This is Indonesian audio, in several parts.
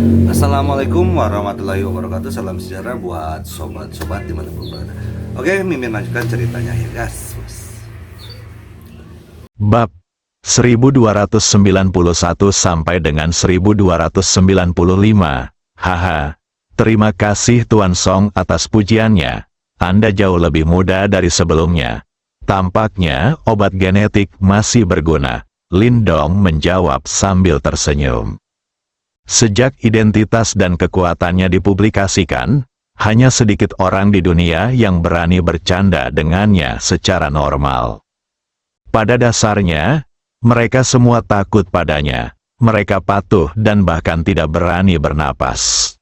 Assalamualaikum warahmatullahi wabarakatuh. Salam sejahtera buat sobat-sobat dimanapun berada. Oke, Mimin lanjutkan ceritanya ya guys. Bab 1291 sampai dengan 1295. Haha. Terima kasih Tuan Song atas pujiannya. Anda jauh lebih muda dari sebelumnya. Tampaknya obat genetik masih berguna. Lindong menjawab sambil tersenyum. Sejak identitas dan kekuatannya dipublikasikan, hanya sedikit orang di dunia yang berani bercanda dengannya secara normal. Pada dasarnya, mereka semua takut padanya. Mereka patuh dan bahkan tidak berani bernapas.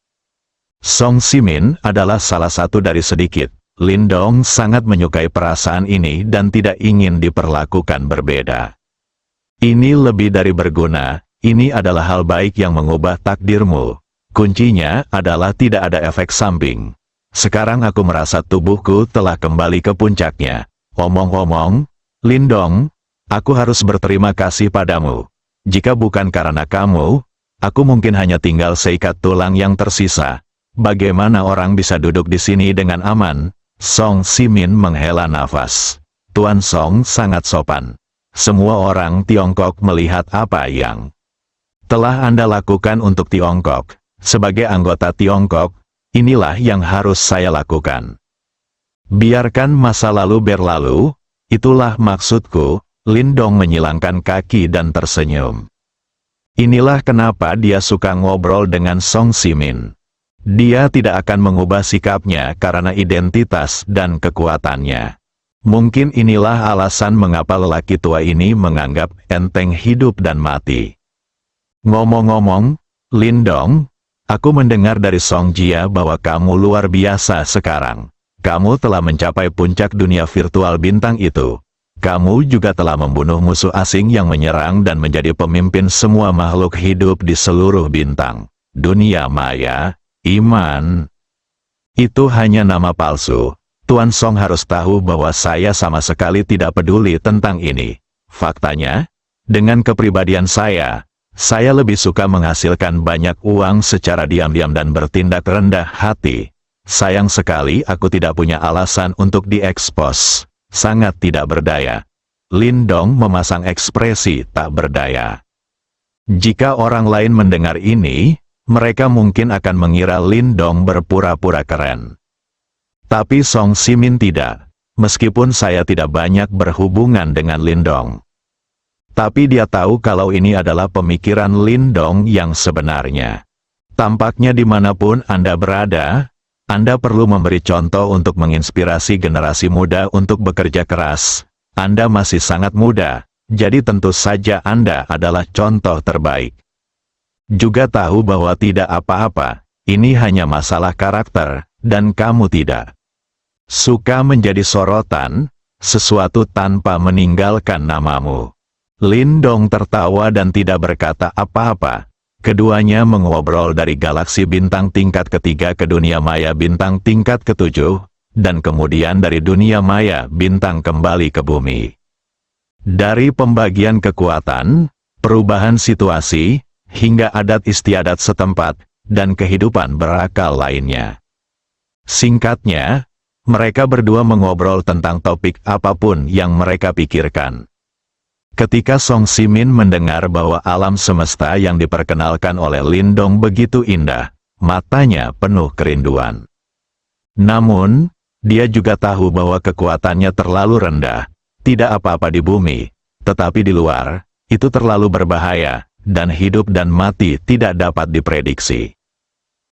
Song Simin adalah salah satu dari sedikit. Lindong sangat menyukai perasaan ini dan tidak ingin diperlakukan berbeda. Ini lebih dari berguna. Ini adalah hal baik yang mengubah takdirmu. Kuncinya adalah tidak ada efek samping. Sekarang aku merasa tubuhku telah kembali ke puncaknya. Omong-omong, Lindong, aku harus berterima kasih padamu. Jika bukan karena kamu, aku mungkin hanya tinggal seikat tulang yang tersisa. Bagaimana orang bisa duduk di sini dengan aman? Song Simin menghela nafas. Tuan Song sangat sopan. Semua orang Tiongkok melihat apa yang telah Anda lakukan untuk Tiongkok. Sebagai anggota Tiongkok, inilah yang harus saya lakukan. Biarkan masa lalu berlalu, itulah maksudku. Lindong menyilangkan kaki dan tersenyum. Inilah kenapa dia suka ngobrol dengan Song Simin. Dia tidak akan mengubah sikapnya karena identitas dan kekuatannya. Mungkin inilah alasan mengapa lelaki tua ini menganggap enteng hidup dan mati. Ngomong-ngomong, Lindong, aku mendengar dari Song Jia bahwa kamu luar biasa sekarang. Kamu telah mencapai puncak dunia virtual bintang itu. Kamu juga telah membunuh musuh asing yang menyerang dan menjadi pemimpin semua makhluk hidup di seluruh bintang. Dunia maya, iman. Itu hanya nama palsu. Tuan Song harus tahu bahwa saya sama sekali tidak peduli tentang ini. Faktanya, dengan kepribadian saya lebih suka menghasilkan banyak uang secara diam-diam dan bertindak rendah hati. Sayang sekali aku tidak punya alasan untuk diekspos. Sangat tidak berdaya. Lindong memasang ekspresi tak berdaya. Jika orang lain mendengar ini, mereka mungkin akan mengira Lindong berpura-pura keren. Tapi Song Simin tidak. Meskipun saya tidak banyak berhubungan dengan Lindong. Tapi dia tahu kalau ini adalah pemikiran Lindong yang sebenarnya. Tampaknya dimanapun Anda berada, Anda perlu memberi contoh untuk menginspirasi generasi muda untuk bekerja keras. Anda masih sangat muda, jadi tentu saja Anda adalah contoh terbaik. Juga tahu bahwa tidak apa-apa, ini hanya masalah karakter, dan kamu tidak suka menjadi sorotan, sesuatu tanpa meninggalkan namamu. Lindong tertawa dan tidak berkata apa-apa. Keduanya mengobrol dari galaksi bintang tingkat ketiga ke dunia maya bintang tingkat ketujuh, dan kemudian dari dunia maya bintang kembali ke bumi. Dari pembagian kekuatan, perubahan situasi, hingga adat istiadat setempat, dan kehidupan berakal lainnya. Singkatnya, mereka berdua mengobrol tentang topik apapun yang mereka pikirkan. Ketika Song Simin mendengar bahwa alam semesta yang diperkenalkan oleh Lindong begitu indah, matanya penuh kerinduan. Namun, dia juga tahu bahwa kekuatannya terlalu rendah, tidak apa-apa di bumi, tetapi di luar, itu terlalu berbahaya, dan hidup dan mati tidak dapat diprediksi.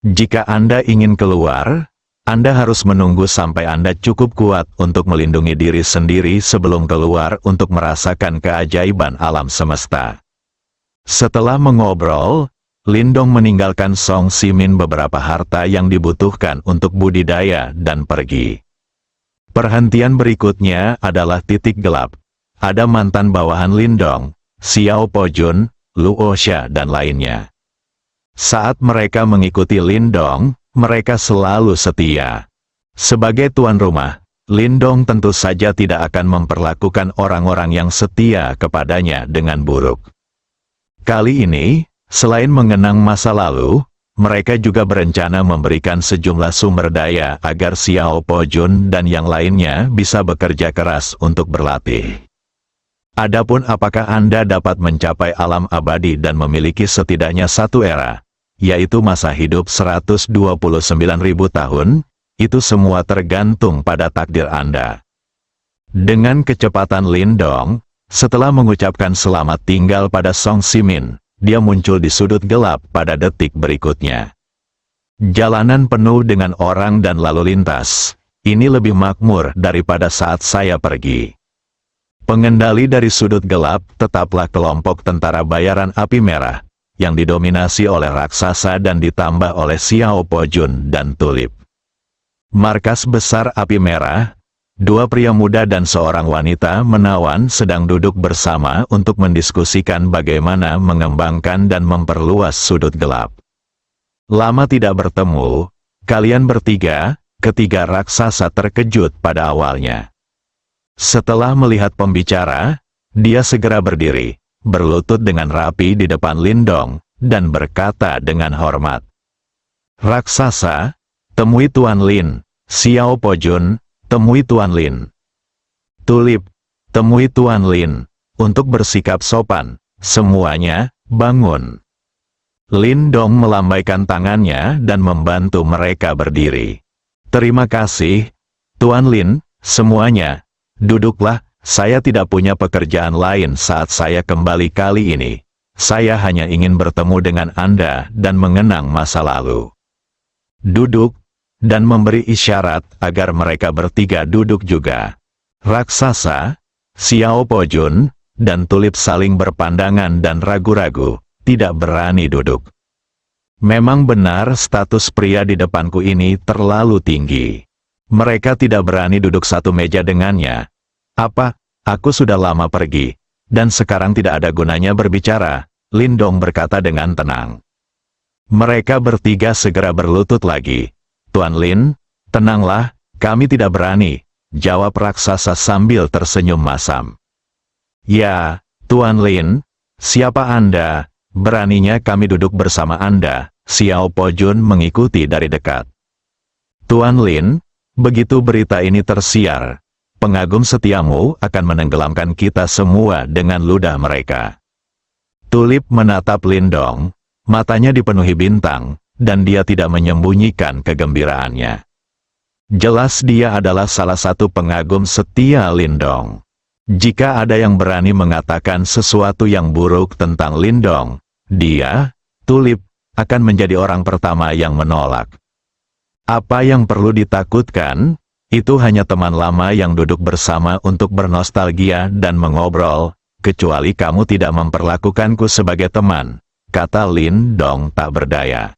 Jika Anda ingin keluar, Anda harus menunggu sampai Anda cukup kuat untuk melindungi diri sendiri sebelum keluar untuk merasakan keajaiban alam semesta. Setelah mengobrol, Lindong meninggalkan Song Simin beberapa harta yang dibutuhkan untuk budidaya dan pergi. Perhentian berikutnya adalah titik gelap. Ada mantan bawahan Lindong, Xiao Pojun, Luo Xia dan lainnya. Saat mereka mengikuti Lindong, mereka selalu setia. Sebagai tuan rumah, Lindong tentu saja tidak akan memperlakukan orang-orang yang setia kepadanya dengan buruk. Kali ini, selain mengenang masa lalu, mereka juga berencana memberikan sejumlah sumber daya agar Xiao Po Jun dan yang lainnya bisa bekerja keras untuk berlatih. Adapun apakah Anda dapat mencapai alam abadi dan memiliki setidaknya satu era, yaitu masa hidup 129.000 tahun, itu semua tergantung pada takdir Anda. Dengan kecepatan Lindong, setelah mengucapkan selamat tinggal pada Song Simin, dia muncul di sudut gelap pada detik berikutnya. Jalanan penuh dengan orang dan lalu lintas. Ini lebih makmur daripada saat saya pergi. Pengendali dari sudut gelap tetaplah kelompok tentara bayaran api merah, yang didominasi oleh raksasa dan ditambah oleh Xiao Po Jun dan Tulip. Markas besar api merah, dua pria muda dan seorang wanita menawan sedang duduk bersama untuk mendiskusikan bagaimana mengembangkan dan memperluas sudut gelap. Lama tidak bertemu, kalian bertiga, ketiga raksasa terkejut pada awalnya. Setelah melihat pembicara, dia segera berdiri, berlutut dengan rapi di depan Lindong, dan berkata dengan hormat. "Raksasa, temui Tuan Lin. Xiao Po Jun, temui Tuan Lin. Tulip, temui Tuan Lin. Untuk bersikap sopan, semuanya, bangun." Lindong melambaikan tangannya dan membantu mereka berdiri. "Terima kasih, Tuan Lin, semuanya. Duduklah, saya tidak punya pekerjaan lain saat saya kembali kali ini. Saya hanya ingin bertemu dengan Anda dan mengenang masa lalu." Duduk, dan memberi isyarat agar mereka bertiga duduk juga. Raksasa, Xiao Po Jun, dan Tulip saling berpandangan dan ragu-ragu, tidak berani duduk. Memang benar status pria di depanku ini terlalu tinggi. Mereka tidak berani duduk satu meja dengannya. "Apa, aku sudah lama pergi, dan sekarang tidak ada gunanya berbicara," Lindong berkata dengan tenang. Mereka bertiga segera berlutut lagi. "Tuan Lin, tenanglah, kami tidak berani," jawab raksasa sambil tersenyum masam. "Ya, Tuan Lin, siapa Anda? Beraninya kami duduk bersama Anda?" Xiao Po Jun mengikuti dari dekat. "Tuan Lin, begitu berita ini tersiar, pengagum setiamu akan menenggelamkan kita semua dengan ludah mereka." Tulip menatap Lindong, matanya dipenuhi bintang, dan dia tidak menyembunyikan kegembiraannya. Jelas dia adalah salah satu pengagum setia Lindong. Jika ada yang berani mengatakan sesuatu yang buruk tentang Lindong, dia, Tulip, akan menjadi orang pertama yang menolak. Apa yang perlu ditakutkan? Itu hanya teman lama yang duduk bersama untuk bernostalgia dan mengobrol, kecuali kamu tidak memperlakukanku sebagai teman, kata Lindong tak berdaya.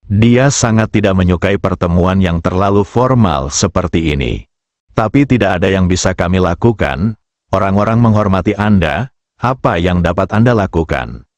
Dia sangat tidak menyukai pertemuan yang terlalu formal seperti ini. Tapi tidak ada yang bisa kami lakukan. Orang-orang menghormati Anda. Apa yang dapat Anda lakukan?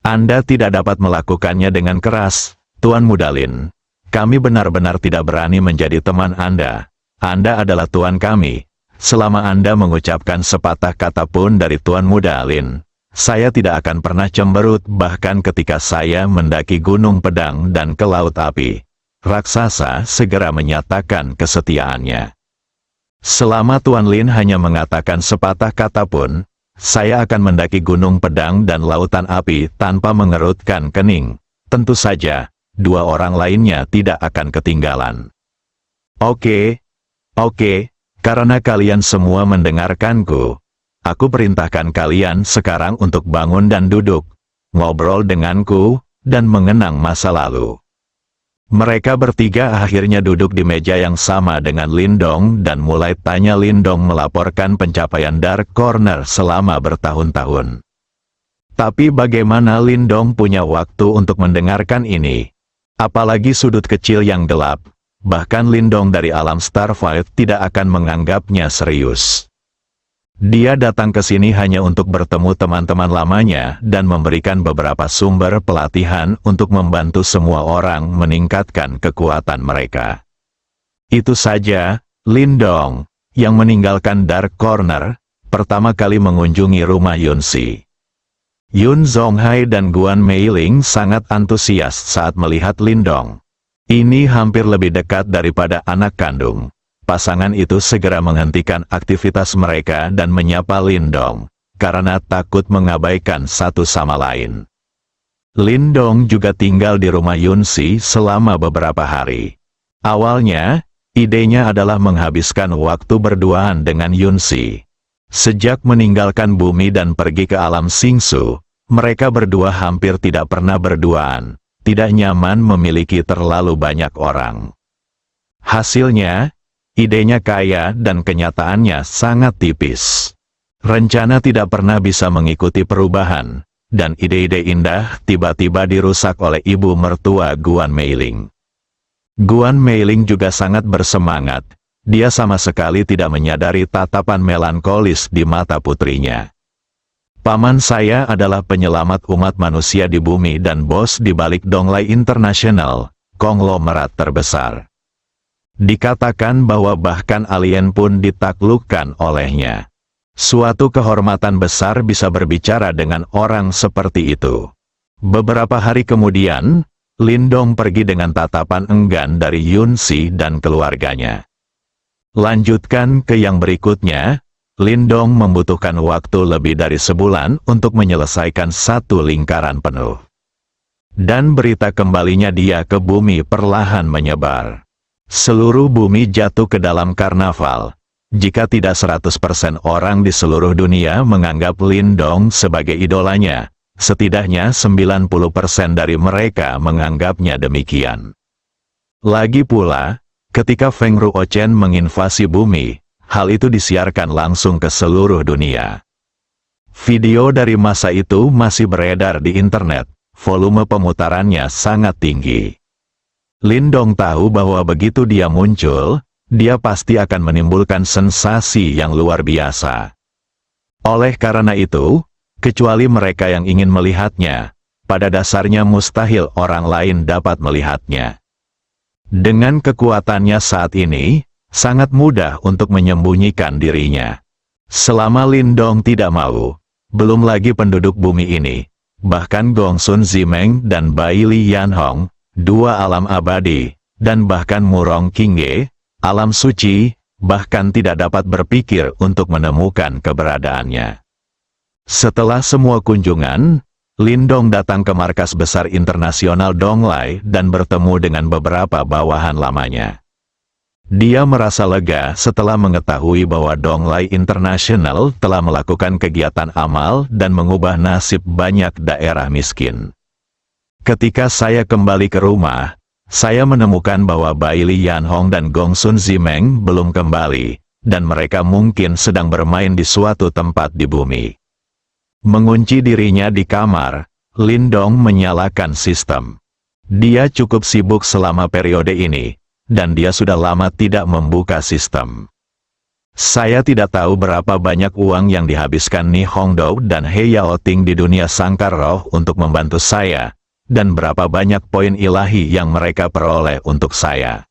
Anda tidak dapat melakukannya dengan keras, Tuan Muda Lin. Kami benar-benar tidak berani menjadi teman Anda. Anda adalah Tuan kami. Selama Anda mengucapkan sepatah kata pun dari Tuan Muda Lin, saya tidak akan pernah cemberut bahkan ketika saya mendaki Gunung Pedang dan ke Laut Api. Raksasa segera menyatakan kesetiaannya. Selama Tuan Lin hanya mengatakan sepatah kata pun, saya akan mendaki Gunung Pedang dan Lautan Api tanpa mengerutkan kening. Tentu saja, dua orang lainnya tidak akan ketinggalan. Oke, karena kalian semua mendengarkanku, aku perintahkan kalian sekarang untuk bangun dan duduk, ngobrol denganku, dan mengenang masa lalu. Mereka bertiga akhirnya duduk di meja yang sama dengan Lindong dan mulai tanya Lindong melaporkan pencapaian Dark Corner selama bertahun-tahun. Tapi bagaimana Lindong punya waktu untuk mendengarkan ini? Apalagi sudut kecil yang gelap, bahkan Lindong dari alam Starfight tidak akan menganggapnya serius. Dia datang ke sini hanya untuk bertemu teman-teman lamanya dan memberikan beberapa sumber pelatihan untuk membantu semua orang meningkatkan kekuatan mereka. Itu saja, Lindong, yang meninggalkan Dark Corner, pertama kali mengunjungi rumah Yunsi. Yun Zonghai dan Guan Meiling sangat antusias saat melihat Lindong. Ini hampir lebih dekat daripada anak kandung. Pasangan itu segera menghentikan aktivitas mereka dan menyapa Lindong, karena takut mengabaikan satu sama lain. Lindong juga tinggal di rumah Yunsi selama beberapa hari. Awalnya, idenya adalah menghabiskan waktu berduaan dengan Yunsi. Sejak meninggalkan bumi dan pergi ke alam Singsu, mereka berdua hampir tidak pernah berduaan, tidak nyaman memiliki terlalu banyak orang. Hasilnya, idenya kaya dan kenyataannya sangat tipis. Rencana tidak pernah bisa mengikuti perubahan, dan ide-ide indah tiba-tiba dirusak oleh ibu mertua Guan Meiling. Guan Meiling juga sangat bersemangat. Dia sama sekali tidak menyadari tatapan melankolis di mata putrinya. Paman saya adalah penyelamat umat manusia di bumi dan bos di balik Donglai International, konglomerat terbesar. Dikatakan bahwa bahkan alien pun ditaklukkan olehnya. Suatu kehormatan besar bisa berbicara dengan orang seperti itu. Beberapa hari kemudian, Lindong pergi dengan tatapan enggan dari Yunsi dan keluarganya. Lanjutkan ke yang berikutnya, Lindong membutuhkan waktu lebih dari sebulan untuk menyelesaikan satu lingkaran penuh. Dan berita kembalinya dia ke bumi perlahan menyebar. Seluruh bumi jatuh ke dalam karnaval. Jika tidak 100% orang di seluruh dunia menganggap Lindong sebagai idolanya, setidaknya 90% dari mereka menganggapnya demikian. Lagi pula, ketika Feng Ruochen menginvasi bumi, hal itu disiarkan langsung ke seluruh dunia. Video dari masa itu masih beredar di internet, volume pemutarannya sangat tinggi. Lindong tahu bahwa begitu dia muncul, dia pasti akan menimbulkan sensasi yang luar biasa. Oleh karena itu, kecuali mereka yang ingin melihatnya, pada dasarnya mustahil orang lain dapat melihatnya. Dengan kekuatannya saat ini, sangat mudah untuk menyembunyikan dirinya. Selama Lindong tidak mau, belum lagi penduduk bumi ini, bahkan Gongsun Zimeng dan Bai Li Yanhong, dua alam abadi, dan bahkan Murong Qingge, alam suci, bahkan tidak dapat berpikir untuk menemukan keberadaannya. Setelah semua kunjungan, Lindong datang ke markas besar internasional Donglai dan bertemu dengan beberapa bawahan lamanya. Dia merasa lega setelah mengetahui bahwa Donglai International telah melakukan kegiatan amal dan mengubah nasib banyak daerah miskin. Ketika saya kembali ke rumah, saya menemukan bahwa Bai Li Yanhong dan Gongsun Zimeng belum kembali, dan mereka mungkin sedang bermain di suatu tempat di bumi. Mengunci dirinya di kamar, Lindong menyalakan sistem. Dia cukup sibuk selama periode ini, dan dia sudah lama tidak membuka sistem. Saya tidak tahu berapa banyak uang yang dihabiskan Ni Hongdou dan He Yaoting di dunia sangkar roh untuk membantu saya, dan berapa banyak poin ilahi yang mereka peroleh untuk saya.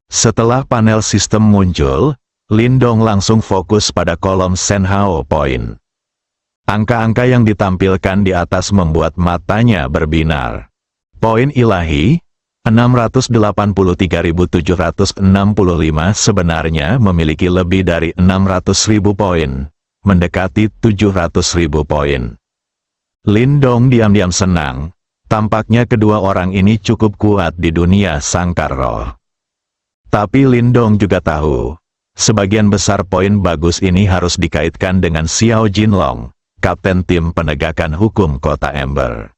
Setelah panel sistem muncul, Lindong langsung fokus pada kolom Senhao Point. Angka-angka yang ditampilkan di atas membuat matanya berbinar. Poin ilahi, 683.765 sebenarnya memiliki lebih dari 600.000 poin, mendekati 700.000 poin. Lindong diam-diam senang, tampaknya kedua orang ini cukup kuat di dunia sangkar roh. Tapi Lindong juga tahu, sebagian besar poin bagus ini harus dikaitkan dengan Xiao Jinlong, kapten tim penegakan hukum kota Ember.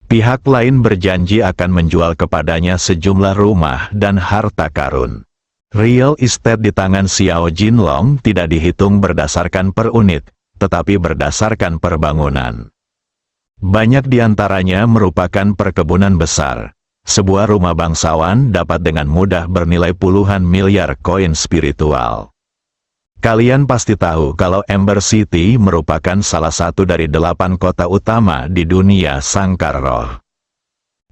Pihak lain berjanji akan menjual kepadanya sejumlah rumah dan harta karun. Real estate di tangan Xiao Jinlong tidak dihitung berdasarkan per unit, tetapi berdasarkan perbangunan. Banyak di antaranya merupakan perkebunan besar. Sebuah rumah bangsawan dapat dengan mudah bernilai puluhan miliar koin spiritual. Kalian pasti tahu kalau Ember City merupakan salah satu dari 8 kota utama di dunia sangkar roh.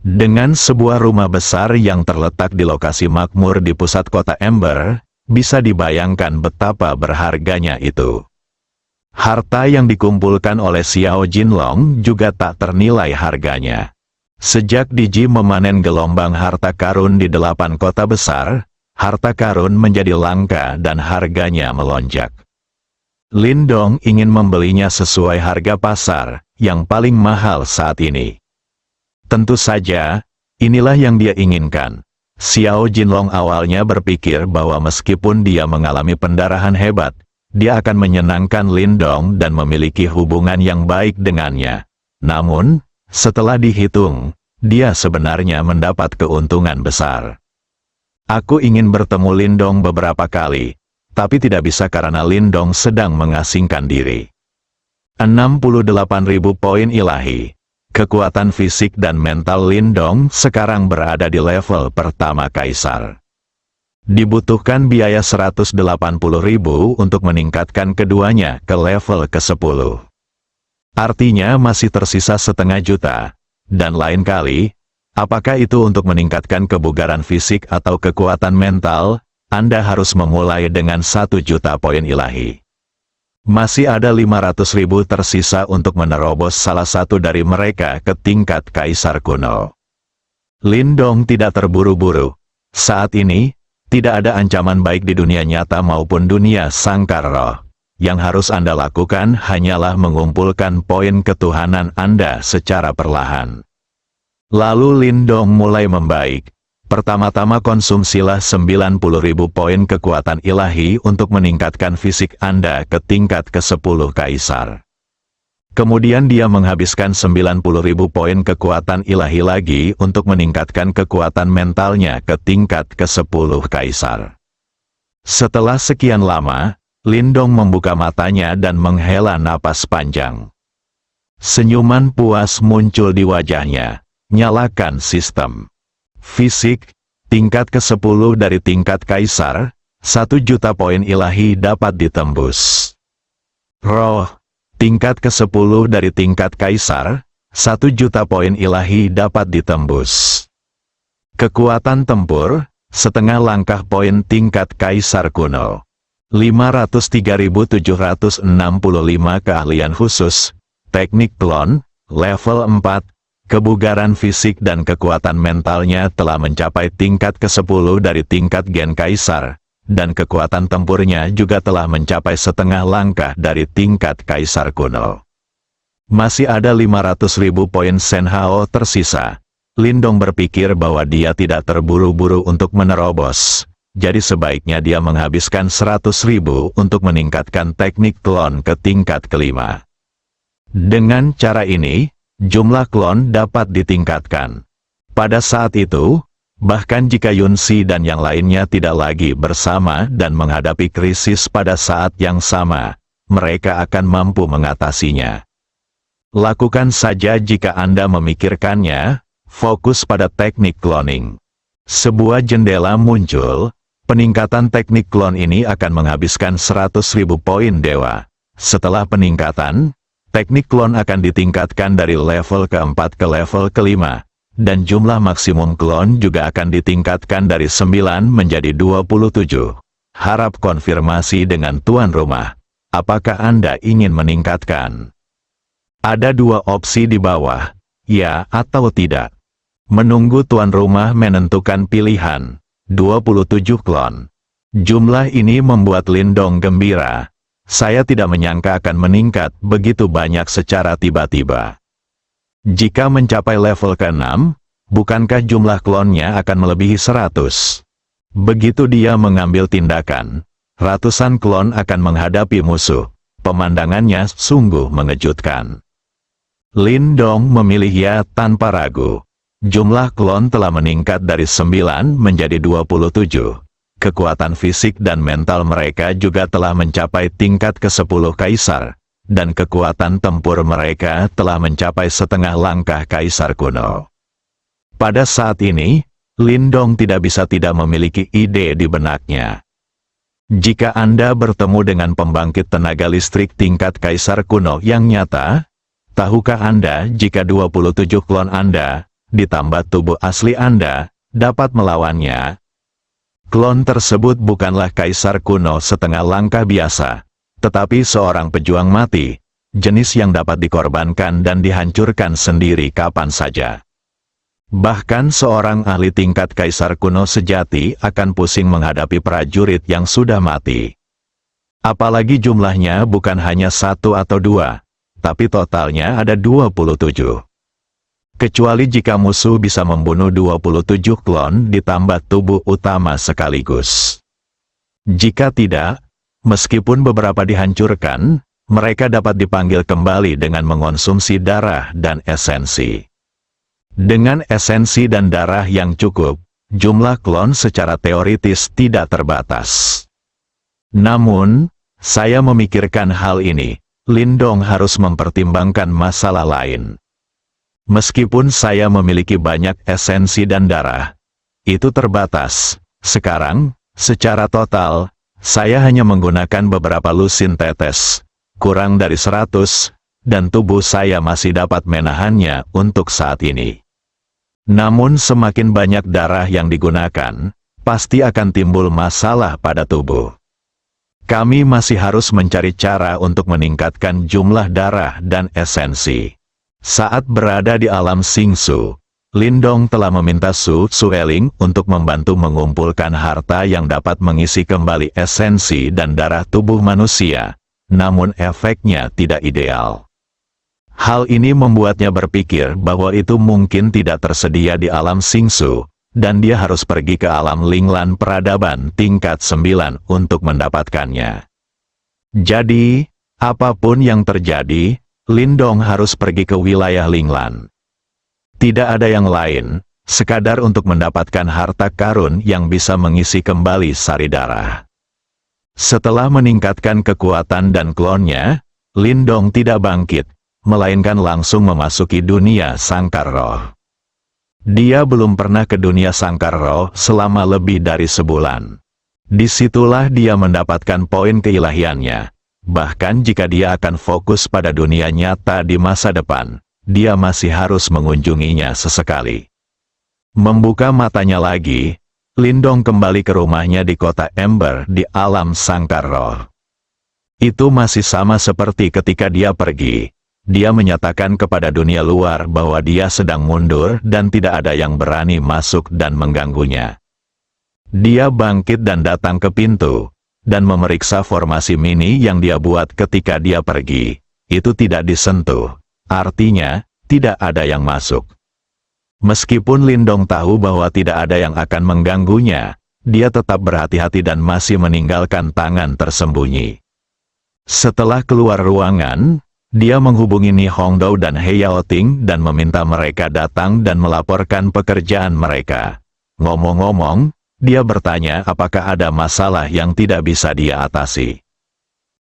Dengan sebuah rumah besar yang terletak di lokasi makmur di pusat kota Ember, bisa dibayangkan betapa berharganya itu. Harta yang dikumpulkan oleh Xiao Jinlong juga tak ternilai harganya. Sejak Diji memanen gelombang harta karun di 8 kota besar, harta karun menjadi langka dan harganya melonjak. Lindong ingin membelinya sesuai harga pasar, yang paling mahal saat ini. Tentu saja, inilah yang dia inginkan. Xiao Jinlong awalnya berpikir bahwa meskipun dia mengalami pendarahan hebat, dia akan menyenangkan Lindong dan memiliki hubungan yang baik dengannya. Namun, setelah dihitung, dia sebenarnya mendapat keuntungan besar. Aku ingin bertemu Lindong beberapa kali, tapi tidak bisa karena Lindong sedang mengasingkan diri. 68.000 poin ilahi. Kekuatan fisik dan mental Lindong sekarang berada di level pertama Kaisar. Dibutuhkan biaya 180.000 untuk meningkatkan keduanya ke level ke-10. Artinya masih tersisa 500.000, dan lain kali, apakah itu untuk meningkatkan kebugaran fisik atau kekuatan mental, Anda harus memulai dengan 1 juta poin ilahi. Masih ada 500.000 tersisa untuk menerobos salah satu dari mereka ke tingkat Kaisar kuno. Lindong tidak terburu-buru. Saat ini, tidak ada ancaman baik di dunia nyata maupun dunia sangkar roh. Yang harus Anda lakukan hanyalah mengumpulkan poin ketuhanan Anda secara perlahan. Lalu Lindong mulai membaik. Pertama-tama konsumsilah 90.000 poin kekuatan ilahi untuk meningkatkan fisik Anda ke tingkat ke-10 Kaisar. Kemudian dia menghabiskan 90.000 poin kekuatan ilahi lagi untuk meningkatkan kekuatan mentalnya ke tingkat ke-10 Kaisar. Setelah sekian lama, Lindong membuka matanya dan menghela napas panjang. Senyuman puas muncul di wajahnya. Nyalakan sistem. Fisik, tingkat ke-10 dari tingkat Kaisar, 1 juta poin ilahi dapat ditembus. Roh, tingkat ke-10 dari tingkat Kaisar, 1 juta poin ilahi dapat ditembus. Kekuatan tempur, setengah langkah poin tingkat Kaisar kuno. 503.765 keahlian khusus, teknik klon, level 4, kebugaran fisik dan kekuatan mentalnya telah mencapai tingkat ke-10 dari tingkat gen Kaisar, dan kekuatan tempurnya juga telah mencapai setengah langkah dari tingkat Kaisar kuno. Masih ada 500.000 poin Senhao tersisa. Lindong berpikir bahwa dia tidak terburu-buru untuk menerobos, jadi sebaiknya dia menghabiskan 100.000 untuk meningkatkan teknik klon ke tingkat kelima. Dengan cara ini, jumlah klon dapat ditingkatkan. Pada saat itu, bahkan jika Yunsi dan yang lainnya tidak lagi bersama dan menghadapi krisis pada saat yang sama, mereka akan mampu mengatasinya. Lakukan saja jika Anda memikirkannya, fokus pada teknik cloning. Sebuah jendela muncul, peningkatan teknik klon ini akan menghabiskan 100.000 poin dewa. Setelah peningkatan, teknik klon akan ditingkatkan dari level ke-4 ke level ke-5, dan jumlah maksimum klon juga akan ditingkatkan dari 9 menjadi 27. Harap konfirmasi dengan tuan rumah. Apakah Anda ingin meningkatkan? Ada 2 opsi di bawah, ya atau tidak. Menunggu tuan rumah menentukan pilihan. 27 klon. Jumlah ini membuat Lindong gembira. Saya tidak menyangka akan meningkat begitu banyak secara tiba-tiba. Jika mencapai level ke-6, bukankah jumlah klonnya akan melebihi 100? Begitu dia mengambil tindakan, ratusan klon akan menghadapi musuh. Pemandangannya sungguh mengejutkan. Lindong memilih ya tanpa ragu. Jumlah klon telah meningkat dari 9 menjadi 27. Kekuatan fisik dan mental mereka juga telah mencapai tingkat ke-10 Kaisar, dan kekuatan tempur mereka telah mencapai setengah langkah Kaisar kuno. Pada saat ini, Lindong tidak bisa tidak memiliki ide di benaknya. Jika Anda bertemu dengan pembangkit tenaga listrik tingkat Kaisar kuno yang nyata, tahukah Anda jika 27 klon Anda, ditambah tubuh asli Anda, dapat melawannya? Klon tersebut bukanlah Kaisar kuno setengah langkah biasa. Tetapi seorang pejuang mati, jenis yang dapat dikorbankan dan dihancurkan sendiri kapan saja. Bahkan seorang ahli tingkat kaisar kuno sejati akan pusing menghadapi prajurit yang sudah mati. Apalagi jumlahnya bukan hanya 1 atau 2, tapi totalnya ada 27. Kecuali jika musuh bisa membunuh 27 klon ditambah tubuh utama sekaligus. Jika tidak, meskipun beberapa dihancurkan, mereka dapat dipanggil kembali dengan mengonsumsi darah dan esensi. Dengan esensi dan darah yang cukup, jumlah klon secara teoritis tidak terbatas. Namun, saya memikirkan hal ini, Lindong harus mempertimbangkan masalah lain. Meskipun saya memiliki banyak esensi dan darah, itu terbatas. Sekarang, secara total, saya hanya menggunakan beberapa lusin tetes, kurang dari 100, dan tubuh saya masih dapat menahannya untuk saat ini. Namun semakin banyak darah yang digunakan, pasti akan timbul masalah pada tubuh. Kami masih harus mencari cara untuk meningkatkan jumlah darah dan esensi. Saat berada di alam Xingsu, Lindong telah meminta Su Sueling untuk membantu mengumpulkan harta yang dapat mengisi kembali esensi dan darah tubuh manusia, namun efeknya tidak ideal. Hal ini membuatnya berpikir bahwa itu mungkin tidak tersedia di alam Xingsu, dan dia harus pergi ke alam Linglan peradaban tingkat 9 untuk mendapatkannya. Jadi, apapun yang terjadi, Lindong harus pergi ke wilayah Linglan. Tidak ada yang lain, sekadar untuk mendapatkan harta karun yang bisa mengisi kembali sari darah. Setelah meningkatkan kekuatan dan klonnya, Lindong tidak bangkit, melainkan langsung memasuki dunia sangkar roh. Dia belum pernah ke dunia sangkar roh selama lebih dari sebulan. Disitulah dia mendapatkan poin keilahiannya. Bahkan jika dia akan fokus pada dunia nyata di masa depan, dia masih harus mengunjunginya sesekali. Membuka matanya lagi, Lindong kembali ke rumahnya di kota Ember di alam sangkar roh. Itu masih sama seperti ketika dia pergi. Dia menyatakan kepada dunia luar bahwa dia sedang mundur dan tidak ada yang berani masuk dan mengganggunya. Dia bangkit dan datang ke pintu, dan memeriksa formasi mini yang dia buat ketika dia pergi. Itu tidak disentuh, artinya, tidak ada yang masuk. Meskipun Lindong tahu bahwa tidak ada yang akan mengganggunya, dia tetap berhati-hati dan masih meninggalkan tangan tersembunyi. Setelah keluar ruangan, dia menghubungi Ni Hongdou dan He Yaoting dan meminta mereka datang dan melaporkan pekerjaan mereka. Ngomong-ngomong, dia bertanya apakah ada masalah yang tidak bisa dia atasi.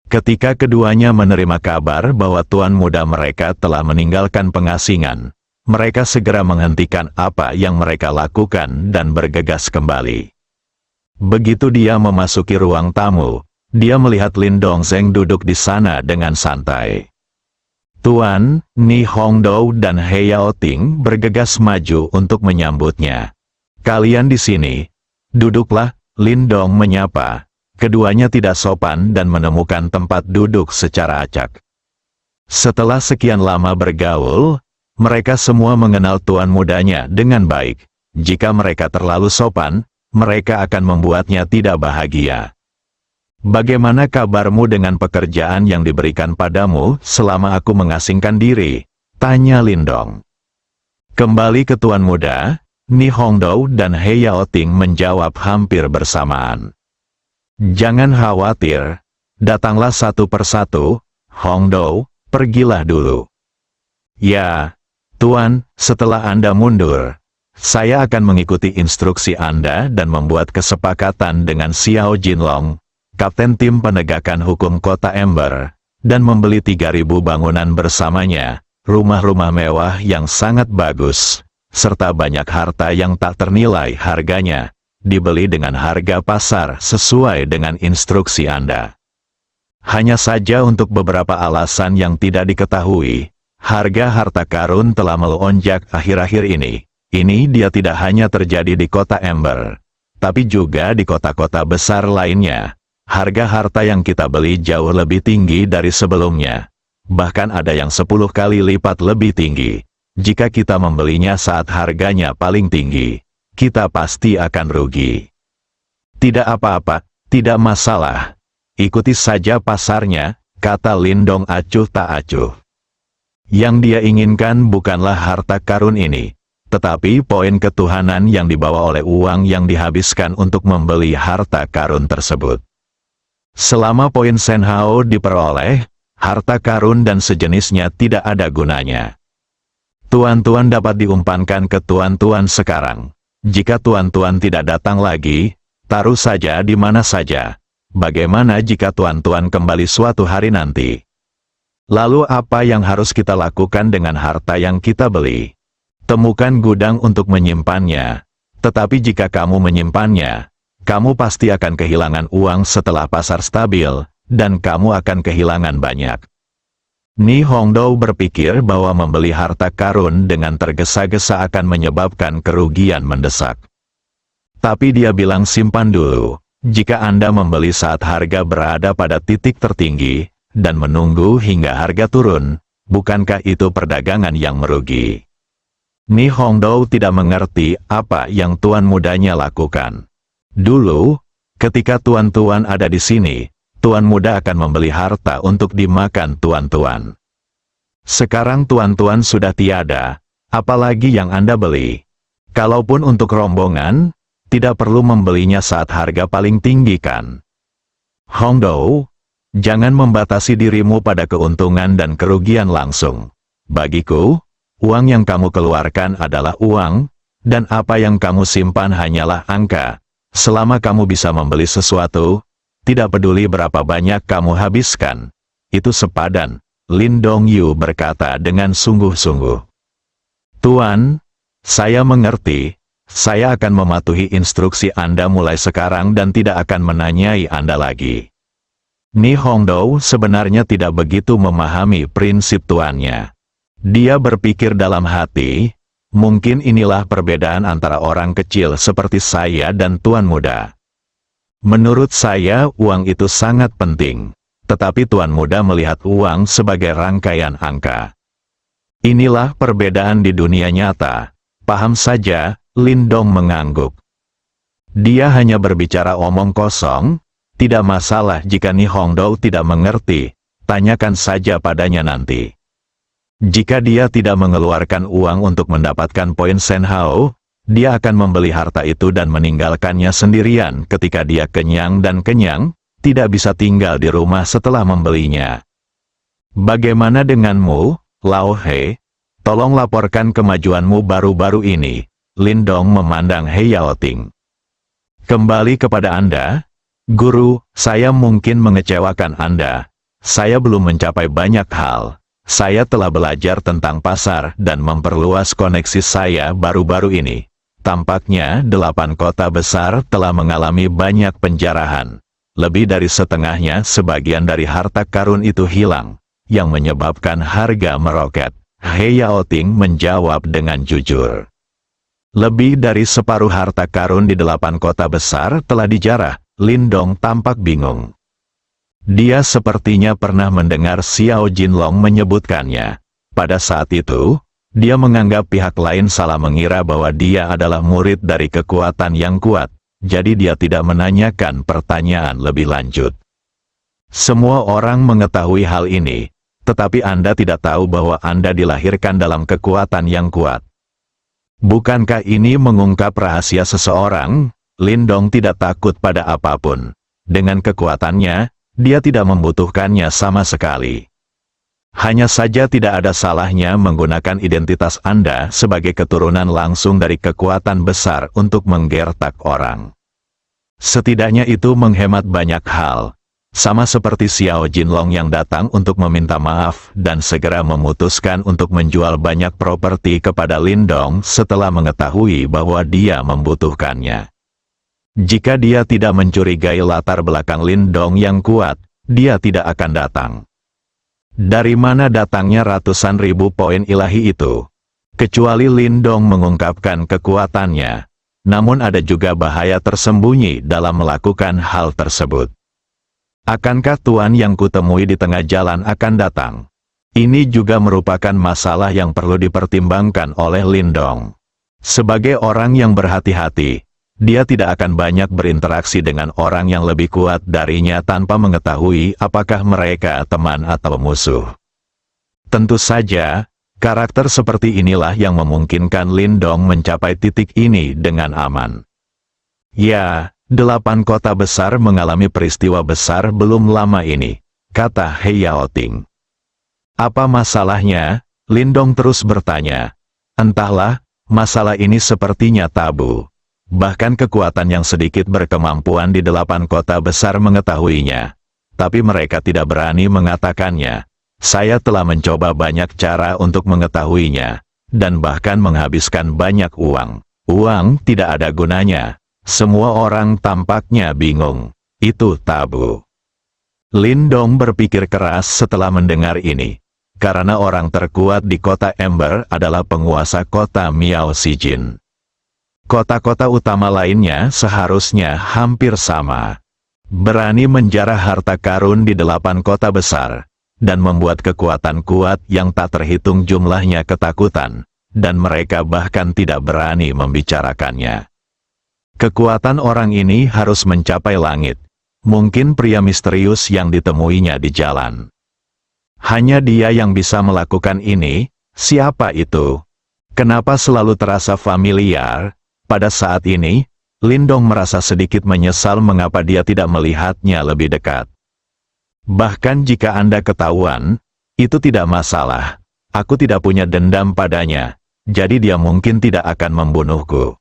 Ketika keduanya menerima kabar bahwa tuan muda mereka telah meninggalkan pengasingan, mereka segera menghentikan apa yang mereka lakukan dan bergegas kembali. Begitu dia memasuki ruang tamu, dia melihat Lindong Zeng duduk di sana dengan santai. Tuan, Ni Hongdou dan He Yaoting bergegas maju untuk menyambutnya. Kalian di sini. Duduklah, Lindong menyapa. Keduanya tidak sopan dan menemukan tempat duduk secara acak. Setelah sekian lama bergaul, mereka semua mengenal tuan mudanya dengan baik. Jika mereka terlalu sopan, mereka akan membuatnya tidak bahagia. Bagaimana kabarmu dengan pekerjaan yang diberikan padamu selama aku mengasingkan diri? Tanya Lindong. Kembali ke tuan muda, Ni Hongdou dan He Yaoting menjawab hampir bersamaan. Jangan khawatir, datanglah satu persatu, Hongdou, pergilah dulu. Ya, Tuan, setelah Anda mundur, saya akan mengikuti instruksi Anda dan membuat kesepakatan dengan Xiao Jinlong, Kapten Tim Penegakan Hukum Kota Ember, dan membeli 3.000 bangunan bersamanya, rumah-rumah mewah yang sangat bagus, serta banyak harta yang tak ternilai harganya, dibeli dengan harga pasar sesuai dengan instruksi Anda. Hanya saja untuk beberapa alasan yang tidak diketahui, harga harta karun telah melonjak akhir-akhir ini. Ini dia tidak hanya terjadi di kota Ember, tapi juga di kota-kota besar lainnya. Harga harta yang kita beli jauh lebih tinggi dari sebelumnya. Bahkan ada yang 10 kali lipat lebih tinggi. Jika kita membelinya saat harganya paling tinggi, kita pasti akan rugi. Tidak apa-apa, tidak masalah. Ikuti saja pasarnya, kata Lindong acuh tak acuh. Yang dia inginkan bukanlah harta karun ini, tetapi poin ketuhanan yang dibawa oleh uang yang dihabiskan untuk membeli harta karun tersebut. Selama poin Senhao diperoleh, harta karun dan sejenisnya tidak ada gunanya. Tuan-tuan dapat diumpankan ke tuan-tuan sekarang. Jika tuan-tuan tidak datang lagi, taruh saja di mana saja. Bagaimana jika tuan-tuan kembali suatu hari nanti? Lalu apa yang harus kita lakukan dengan harta yang kita beli? Temukan gudang untuk menyimpannya. Tetapi jika kamu menyimpannya, kamu pasti akan kehilangan uang setelah pasar stabil, dan kamu akan kehilangan banyak. Ni Hongdou berpikir bahwa membeli harta karun dengan tergesa-gesa akan menyebabkan kerugian mendesak. Tapi dia bilang simpan dulu. Jika Anda membeli saat harga berada pada titik tertinggi, dan menunggu hingga harga turun, bukankah itu perdagangan yang merugi? Ni Hongdou tidak mengerti apa yang tuan mudanya lakukan. Dulu, ketika tuan-tuan ada di sini, tuan muda akan membeli harta untuk dimakan tuan-tuan. Sekarang tuan-tuan sudah tiada, apalagi yang Anda beli. Kalaupun untuk rombongan, tidak perlu membelinya saat harga paling tinggi kan? Hongdou, jangan membatasi dirimu pada keuntungan dan kerugian langsung. Bagiku, uang yang kamu keluarkan adalah uang, dan apa yang kamu simpan hanyalah angka. Selama kamu bisa membeli sesuatu, tidak peduli berapa banyak kamu habiskan. Itu sepadan, Lin Dongyu berkata dengan sungguh-sungguh. Tuan, saya mengerti. Saya akan mematuhi instruksi Anda mulai sekarang dan tidak akan menanyai Anda lagi. Ni Hongdou sebenarnya tidak begitu memahami prinsip tuannya. Dia berpikir dalam hati, mungkin inilah perbedaan antara orang kecil seperti saya dan tuan muda. Menurut saya uang itu sangat penting, tetapi tuan muda melihat uang sebagai rangkaian angka. Inilah perbedaan di dunia nyata. Paham saja, Lindong mengangguk. Dia hanya berbicara omong kosong, tidak masalah jika Ni Hongdou tidak mengerti, tanyakan saja padanya nanti. Jika dia tidak mengeluarkan uang untuk mendapatkan poin Senhao, dia akan membeli harta itu dan meninggalkannya sendirian ketika dia kenyang dan kenyang, tidak bisa tinggal di rumah setelah membelinya. Bagaimana denganmu, Lao He? Tolong laporkan kemajuanmu baru-baru ini. Lindong memandang He Yaoting. Kembali kepada Anda, Guru, saya mungkin mengecewakan Anda. Saya belum mencapai banyak hal. Saya telah belajar tentang pasar dan memperluas koneksi saya baru-baru ini. Tampaknya 8 kota besar telah mengalami banyak penjarahan. Lebih dari setengahnya sebagian dari harta karun itu hilang, yang menyebabkan harga meroket. He Yaoting menjawab dengan jujur. Lebih dari separuh harta karun di 8 kota besar telah dijarah. Lindong tampak bingung. Dia sepertinya pernah mendengar Xiao Jinlong menyebutkannya. Pada saat itu, dia menganggap pihak lain salah mengira bahwa dia adalah murid dari kekuatan yang kuat, jadi dia tidak menanyakan pertanyaan lebih lanjut. Semua orang mengetahui hal ini, tetapi Anda tidak tahu bahwa Anda dilahirkan dalam kekuatan yang kuat. Bukankah ini mengungkap rahasia seseorang? Lindong tidak takut pada apapun. Dengan kekuatannya, dia tidak membutuhkannya sama sekali. Hanya saja tidak ada salahnya menggunakan identitas Anda sebagai keturunan langsung dari kekuatan besar untuk menggertak orang. Setidaknya itu menghemat banyak hal. Sama seperti Xiao Jinlong yang datang untuk meminta maaf dan segera memutuskan untuk menjual banyak properti kepada Lindong setelah mengetahui bahwa dia membutuhkannya. Jika dia tidak mencurigai latar belakang Lindong yang kuat, dia tidak akan datang. Dari mana datangnya ratusan ribu poin ilahi itu? Kecuali Lindong mengungkapkan kekuatannya, namun ada juga bahaya tersembunyi dalam melakukan hal tersebut. Akankah Tuan yang kutemui di tengah jalan akan datang? Ini juga merupakan masalah yang perlu dipertimbangkan oleh Lindong. Sebagai orang yang berhati-hati, dia tidak akan banyak berinteraksi dengan orang yang lebih kuat darinya tanpa mengetahui apakah mereka teman atau musuh. Tentu saja, karakter seperti inilah yang memungkinkan Lindong mencapai titik ini dengan aman. Ya, 8 kota besar mengalami peristiwa besar belum lama ini, kata He Yaoting. Apa masalahnya? Lindong terus bertanya. Entahlah, masalah ini sepertinya tabu. Bahkan kekuatan yang sedikit berkemampuan di 8 kota besar mengetahuinya. Tapi mereka tidak berani mengatakannya. Saya telah mencoba banyak cara untuk mengetahuinya, dan bahkan menghabiskan banyak uang. Uang tidak ada gunanya. Semua orang tampaknya bingung. Itu tabu. Lindong berpikir keras setelah mendengar ini. Karena orang terkuat di kota Ember adalah penguasa kota Miao Shijin. Kota-kota utama lainnya seharusnya hampir sama. Berani menjarah harta karun di 8 kota besar, dan membuat kekuatan kuat yang tak terhitung jumlahnya ketakutan, dan mereka bahkan tidak berani membicarakannya. Kekuatan orang ini harus mencapai langit. Mungkin pria misterius yang ditemuinya di jalan. Hanya dia yang bisa melakukan ini. Siapa itu? Kenapa selalu terasa familiar? Pada saat ini, Lindong merasa sedikit menyesal mengapa dia tidak melihatnya lebih dekat. Bahkan jika Anda ketahuan, itu tidak masalah. Aku tidak punya dendam padanya, jadi dia mungkin tidak akan membunuhku.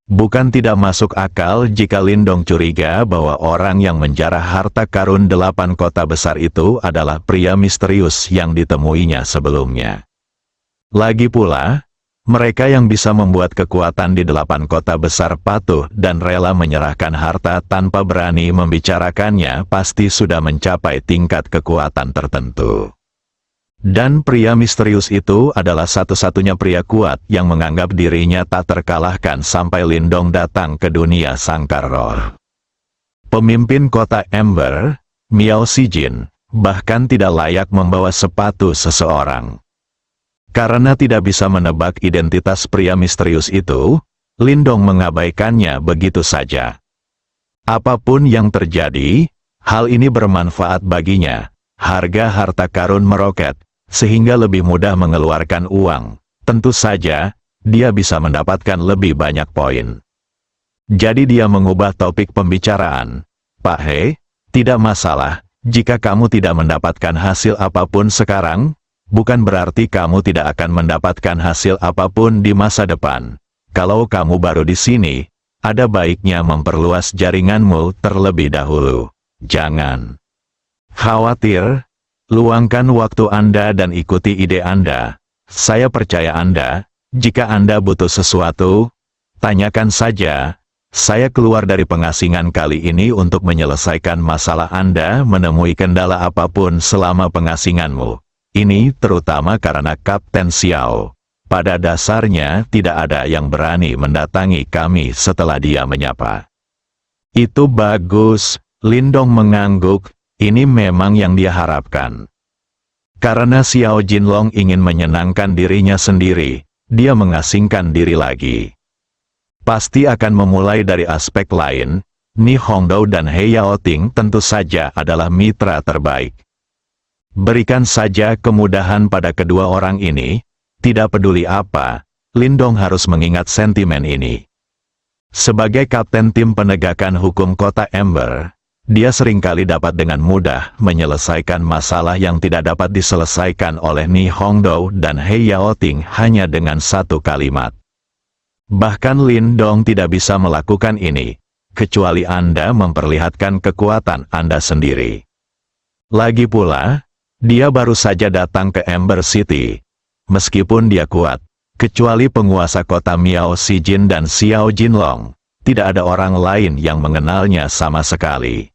Bukan tidak masuk akal jika Lindong curiga bahwa orang yang menjarah harta karun 8 kota besar itu adalah pria misterius yang ditemuinya sebelumnya. Lagi pula, mereka yang bisa membuat kekuatan di 8 kota besar patuh dan rela menyerahkan harta tanpa berani membicarakannya pasti sudah mencapai tingkat kekuatan tertentu. Dan pria misterius itu adalah satu-satunya pria kuat yang menganggap dirinya tak terkalahkan sampai Lindong datang ke dunia sangkar roh. Pemimpin kota Ember, Miao Shijin, bahkan tidak layak membawa sepatu seseorang. Karena tidak bisa menebak identitas pria misterius itu, Lindong mengabaikannya begitu saja. Apapun yang terjadi, hal ini bermanfaat baginya. Harga harta karun meroket, sehingga lebih mudah mengeluarkan uang. Tentu saja, dia bisa mendapatkan lebih banyak poin. Jadi dia mengubah topik pembicaraan. Pak He, tidak masalah, jika kamu tidak mendapatkan hasil apapun sekarang, bukan berarti kamu tidak akan mendapatkan hasil apapun di masa depan. Kalau kamu baru di sini, ada baiknya memperluas jaringanmu terlebih dahulu. Jangan khawatir. Luangkan waktu Anda dan ikuti ide Anda. Saya percaya Anda. Jika Anda butuh sesuatu, tanyakan saja. Saya keluar dari pengasingan kali ini untuk menyelesaikan masalah Anda menemui kendala apapun selama pengasinganmu. Ini terutama karena Kapten Xiao. Pada dasarnya tidak ada yang berani mendatangi kami setelah dia menyapa. Itu bagus, Lindong mengangguk. Ini memang yang dia harapkan. Karena Xiao Jinlong ingin menyenangkan dirinya sendiri, dia mengasingkan diri lagi. Pasti akan memulai dari aspek lain. Ni Hongdou dan He Yaoting tentu saja adalah mitra terbaik. Berikan saja kemudahan pada kedua orang ini, tidak peduli apa, Lindong harus mengingat sentimen ini. Sebagai kapten tim penegakan hukum kota Ember, dia seringkali dapat dengan mudah menyelesaikan masalah yang tidak dapat diselesaikan oleh Ni Hongdou dan He Yaoting hanya dengan satu kalimat. Bahkan Lindong tidak bisa melakukan ini, kecuali Anda memperlihatkan kekuatan Anda sendiri. Lagi pula, dia baru saja datang ke Ember City. Meskipun dia kuat, kecuali penguasa kota Miao Shijin dan Xiao Jinlong, tidak ada orang lain yang mengenalnya sama sekali.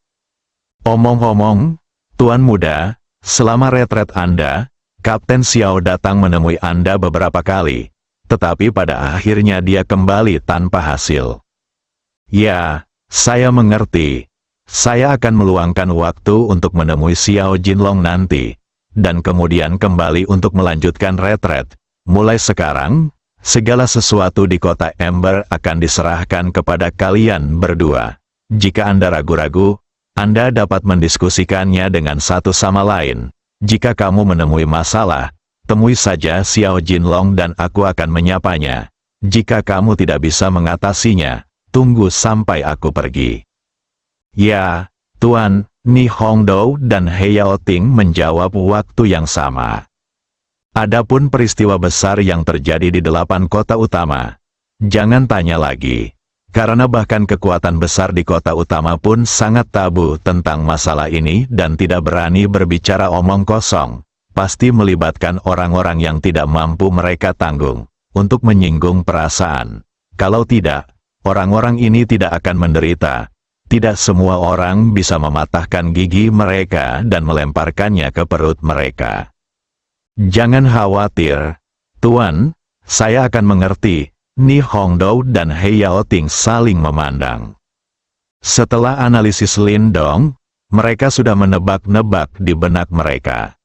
Omong-omong, Tuan Muda, selama retret Anda, Kapten Xiao datang menemui Anda beberapa kali, tetapi pada akhirnya dia kembali tanpa hasil. Ya, saya mengerti. Saya akan meluangkan waktu untuk menemui Xiao Jinlong nanti, dan kemudian kembali untuk melanjutkan retret. Mulai sekarang, segala sesuatu di kota Ember akan diserahkan kepada kalian berdua. Jika Anda ragu-ragu, Anda dapat mendiskusikannya dengan satu sama lain. Jika kamu menemui masalah, temui saja Xiao Jinlong dan aku akan menyapanya. Jika kamu tidak bisa mengatasinya, tunggu sampai aku pergi. Ya, Tuan, Ni Hongdou dan He Yaoting menjawab waktu yang sama. Adapun peristiwa besar yang terjadi di 8 kota utama, jangan tanya lagi, karena bahkan kekuatan besar di kota utama pun sangat tabu tentang masalah ini dan tidak berani berbicara omong kosong, pasti melibatkan orang-orang yang tidak mampu mereka tanggung, untuk menyinggung perasaan. Kalau tidak, orang-orang ini tidak akan menderita. Tidak semua orang bisa mematahkan gigi mereka dan melemparkannya ke perut mereka. Jangan khawatir, Tuan, saya akan mengerti. Ni Hongdou dan He Yaoting saling memandang. Setelah analisis Lindong, mereka sudah menebak-nebak di benak mereka.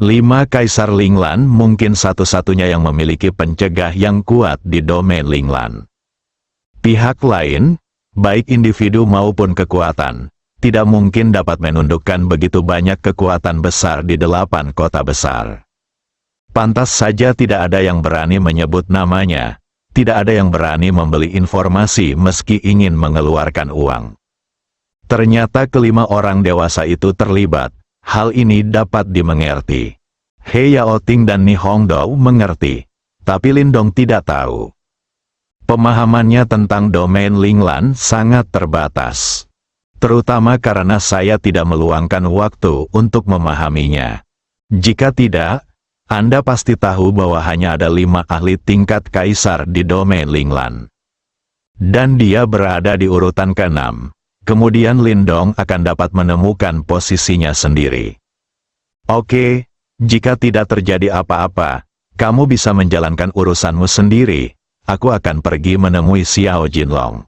5 Kaisar Linglan mungkin satu-satunya yang memiliki pencegah yang kuat di domain Linglan. Pihak lain, baik individu maupun kekuatan, tidak mungkin dapat menundukkan begitu banyak kekuatan besar di 8 kota besar. Pantas saja tidak ada yang berani menyebut namanya, tidak ada yang berani membeli informasi meski ingin mengeluarkan uang. Ternyata kelima orang dewasa itu terlibat, hal ini dapat dimengerti. He Yaoting dan Ni Hongdou mengerti, tapi Lindong tidak tahu. Pemahamannya tentang domain Linglan sangat terbatas. Terutama karena saya tidak meluangkan waktu untuk memahaminya. Jika tidak, Anda pasti tahu bahwa hanya ada 5 ahli tingkat kaisar di domain Linglan. Dan dia berada di urutan ke-6. Kemudian Lindong akan dapat menemukan posisinya sendiri. Oke, jika tidak terjadi apa-apa, kamu bisa menjalankan urusanmu sendiri. Aku akan pergi menemui Xiao Jinlong.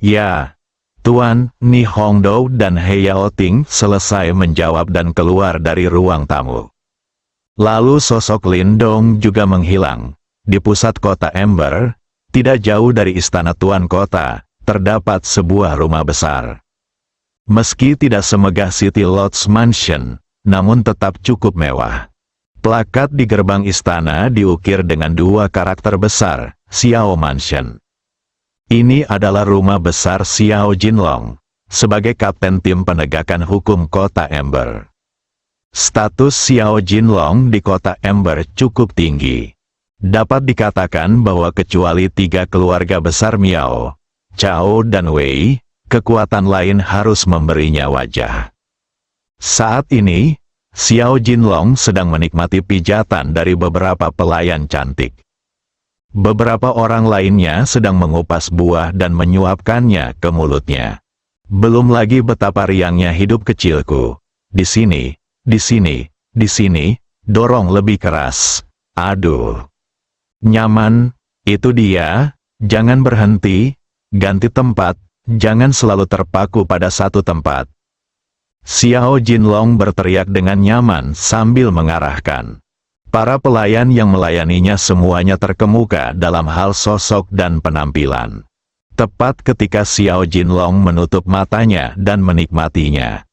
Ya, Tuan, Ni Hongdou dan He Yaoting selesai menjawab dan keluar dari ruang tamu. Lalu sosok Lindong juga menghilang. Di pusat kota Ember, tidak jauh dari istana Tuan Kota, terdapat sebuah rumah besar. Meski tidak semegah City Lodge Mansion, namun tetap cukup mewah. Plakat di gerbang istana diukir dengan 2 karakter besar, Xiao Mansion. Ini adalah rumah besar Xiao Jinlong, sebagai kapten tim penegakan hukum kota Ember. Status Xiao Jinlong di kota Ember cukup tinggi. Dapat dikatakan bahwa kecuali 3 keluarga besar Miao, Chao dan Wei, kekuatan lain harus memberinya wajah. Saat ini, Xiao Jinlong sedang menikmati pijatan dari beberapa pelayan cantik. Beberapa orang lainnya sedang mengupas buah dan menyuapkannya ke mulutnya. Belum lagi betapa riangnya hidup kecilku. Di sini, di sini, di sini, dorong lebih keras. Aduh. Nyaman, itu dia, jangan berhenti, ganti tempat, jangan selalu terpaku pada satu tempat. Xiao Jinlong berteriak dengan nyaman sambil mengarahkan. Para pelayan yang melayaninya semuanya terkemuka dalam hal sosok dan penampilan. Tepat ketika Xiao Jinlong menutup matanya dan menikmatinya,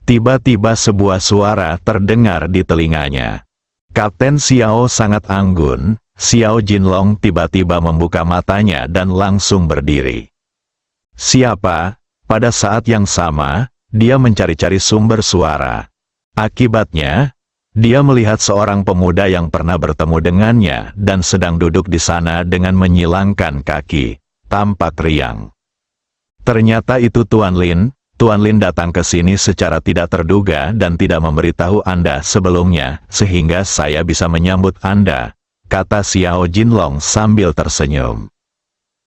tiba-tiba sebuah suara terdengar di telinganya. Kapten Xiao sangat anggun. Xiao Jinlong tiba-tiba membuka matanya dan langsung berdiri. Siapa? Pada saat yang sama, dia mencari-cari sumber suara. Akibatnya, dia melihat seorang pemuda yang pernah bertemu dengannya dan sedang duduk di sana dengan menyilangkan kaki, tampak riang. Ternyata itu Tuan Lin. Tuan Lin datang ke sini secara tidak terduga dan tidak memberitahu Anda sebelumnya, sehingga saya bisa menyambut Anda, kata Xiao Jinlong sambil tersenyum.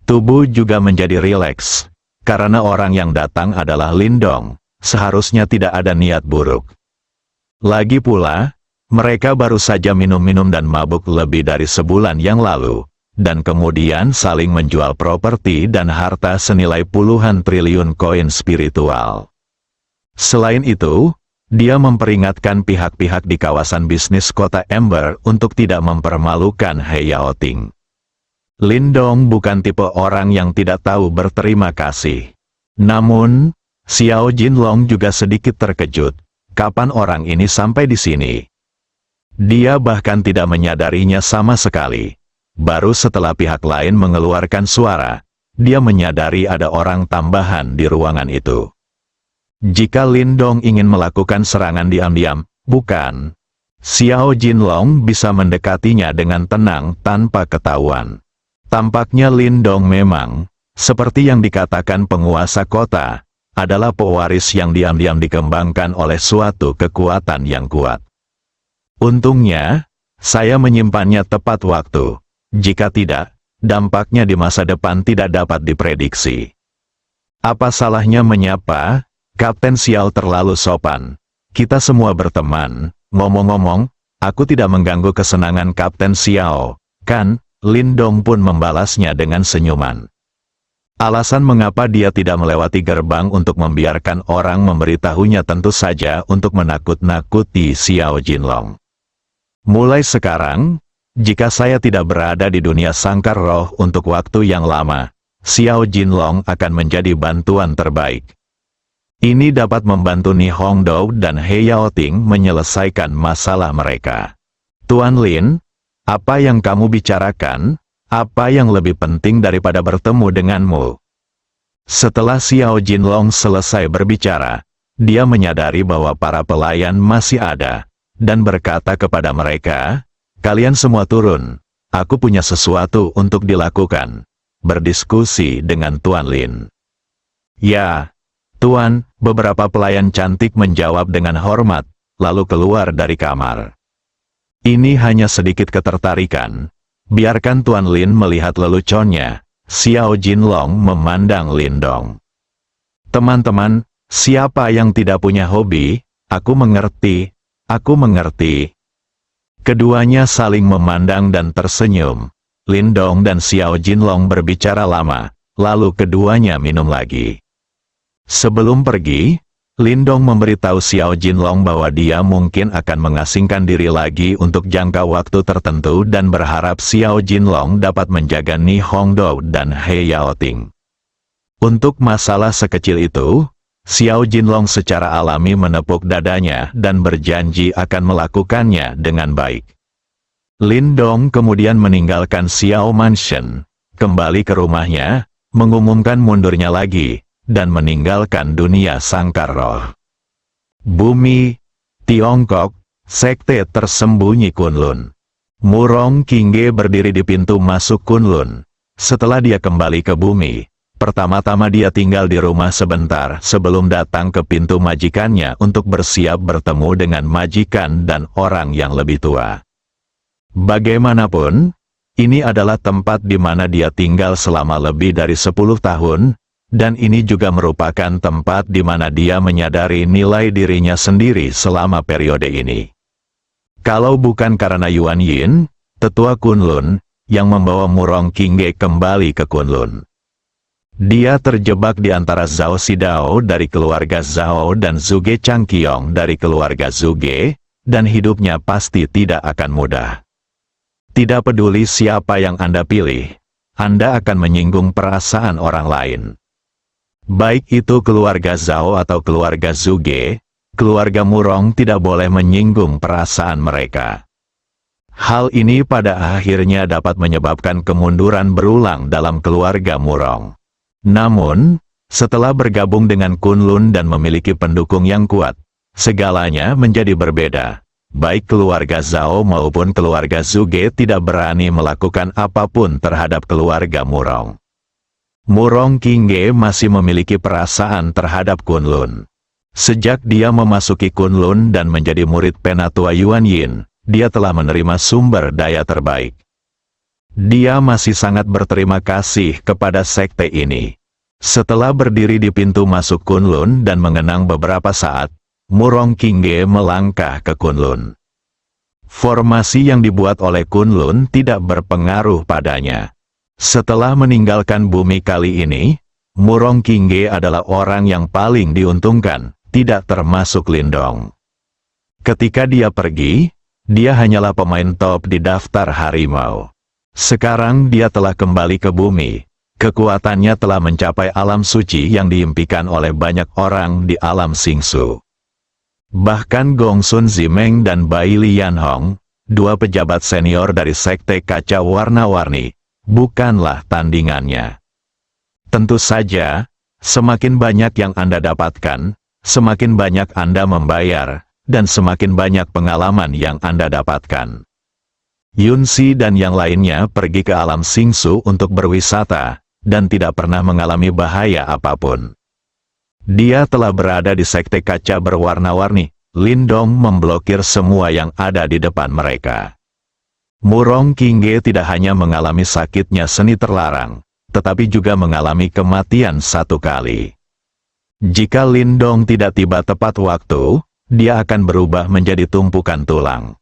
Tubuh juga menjadi rileks, karena orang yang datang adalah Lindong. Seharusnya tidak ada niat buruk. Lagi pula, mereka baru saja minum-minum dan mabuk lebih dari sebulan yang lalu. dan kemudian saling menjual properti dan harta senilai puluhan triliun koin spiritual. Selain itu, dia memperingatkan pihak-pihak di kawasan bisnis kota Ember untuk tidak mempermalukan He Yaoting. Lindong bukan tipe orang yang tidak tahu berterima kasih. Namun, Xiao Jinlong juga sedikit terkejut. Kapan orang ini sampai di sini? Dia bahkan tidak menyadarinya sama sekali. Baru setelah pihak lain mengeluarkan suara, dia menyadari ada orang tambahan di ruangan itu. Jika Lindong ingin melakukan serangan diam-diam, bukan. Xiao Jinlong bisa mendekatinya dengan tenang tanpa ketahuan. Tampaknya Lindong memang, seperti yang dikatakan penguasa kota, adalah pewaris yang diam-diam dikembangkan oleh suatu kekuatan yang kuat. Untungnya, saya menyimpannya tepat waktu. Jika tidak, dampaknya di masa depan tidak dapat diprediksi. Apa salahnya menyapa? Kapten Xiao terlalu sopan. Kita semua berteman. Ngomong-ngomong, aku tidak mengganggu kesenangan Kapten Xiao, kan? Lindong pun membalasnya dengan senyuman. Alasan mengapa dia tidak melewati gerbang untuk membiarkan orang memberitahunya tentu saja untuk menakut-nakuti Xiao Jinlong. Mulai sekarang, jika saya tidak berada di dunia sangkar roh untuk waktu yang lama, Xiao Jinlong akan menjadi bantuan terbaik. Ini dapat membantu Ni Hongdou dan He Yaoting menyelesaikan masalah mereka. Tuan Lin, apa yang kamu bicarakan? Apa yang lebih penting daripada bertemu denganmu? Setelah Xiao Jinlong selesai berbicara, dia menyadari bahwa para pelayan masih ada, dan berkata kepada mereka, "Kalian semua turun, aku punya sesuatu untuk dilakukan." Berdiskusi dengan Tuan Lin. "Ya, Tuan," beberapa pelayan cantik menjawab dengan hormat, lalu keluar dari kamar. Ini hanya sedikit ketertarikan. Biarkan Tuan Lin melihat leluconnya. Xiao Jinlong memandang Lindong. "Teman-teman, siapa yang tidak punya hobi? Aku mengerti, aku mengerti." Keduanya saling memandang dan tersenyum. Lindong dan Xiao Jinlong berbicara lama, lalu keduanya minum lagi. Sebelum pergi, Lindong memberitahu Xiao Jinlong bahwa dia mungkin akan mengasingkan diri lagi untuk jangka waktu tertentu dan berharap Xiao Jinlong dapat menjaga Ni Hongdou dan He Yaoting. Untuk masalah sekecil itu, Xiao Jinlong secara alami menepuk dadanya dan berjanji akan melakukannya dengan baik. Lindong kemudian meninggalkan Xiao Mansion, kembali ke rumahnya, mengumumkan mundurnya lagi, dan meninggalkan dunia sangkar roh. Bumi, Tiongkok, Sekte Tersembunyi Kunlun. Murong Qingge berdiri di pintu masuk Kunlun. Setelah dia kembali ke bumi, pertama-tama dia tinggal di rumah sebentar sebelum datang ke pintu majikannya untuk bersiap bertemu dengan majikan dan orang yang lebih tua. Bagaimanapun, ini adalah tempat di mana dia tinggal selama lebih dari 10 tahun, dan ini juga merupakan tempat di mana dia menyadari nilai dirinya sendiri selama periode ini. Kalau bukan karena Yuan Yin, tetua Kunlun, yang membawa Murong Qingge kembali ke Kunlun. Dia terjebak di antara Zhao Xidao dari keluarga Zhao dan Zhuge Changqiong dari keluarga Zhuge, dan hidupnya pasti tidak akan mudah. Tidak peduli siapa yang Anda pilih, Anda akan menyinggung perasaan orang lain. Baik itu keluarga Zhao atau keluarga Zhuge, keluarga Murong tidak boleh menyinggung perasaan mereka. Hal ini pada akhirnya dapat menyebabkan kemunduran berulang dalam keluarga Murong. Namun, setelah bergabung dengan Kunlun dan memiliki pendukung yang kuat, segalanya menjadi berbeda. Baik keluarga Zhao maupun keluarga Zhuge tidak berani melakukan apapun terhadap keluarga Murong. Murong Qingge masih memiliki perasaan terhadap Kunlun. Sejak dia memasuki Kunlun dan menjadi murid penatua Yuan Yin, dia telah menerima sumber daya terbaik. Dia masih sangat berterima kasih kepada sekte ini. Setelah berdiri di pintu masuk Kunlun dan mengenang beberapa saat, Murong Qingge melangkah ke Kunlun. Formasi yang dibuat oleh Kunlun tidak berpengaruh padanya. Setelah meninggalkan bumi kali ini, Murong Kingge adalah orang yang paling diuntungkan, tidak termasuk Lindong. Ketika dia pergi, dia hanyalah pemain top di daftar harimau. Sekarang dia telah kembali ke bumi. Kekuatannya telah mencapai alam suci yang diimpikan oleh banyak orang di alam Singsu. Bahkan Gongsun Zimeng dan Bai Lianhong, dua pejabat senior dari Sekte Kaca Warna-Warni, bukanlah tandingannya. Tentu saja, semakin banyak yang Anda dapatkan, semakin banyak Anda membayar, dan semakin banyak pengalaman yang Anda dapatkan. Yunsi dan yang lainnya pergi ke alam Singsu untuk berwisata, dan tidak pernah mengalami bahaya apapun. Dia telah berada di Sekte Kaca Berwarna-Warni. Lindong memblokir semua yang ada di depan mereka. Murong Kingge tidak hanya mengalami sakitnya seni terlarang, tetapi juga mengalami kematian 1 kali. Jika Lindong tidak tiba tepat waktu, dia akan berubah menjadi tumpukan tulang.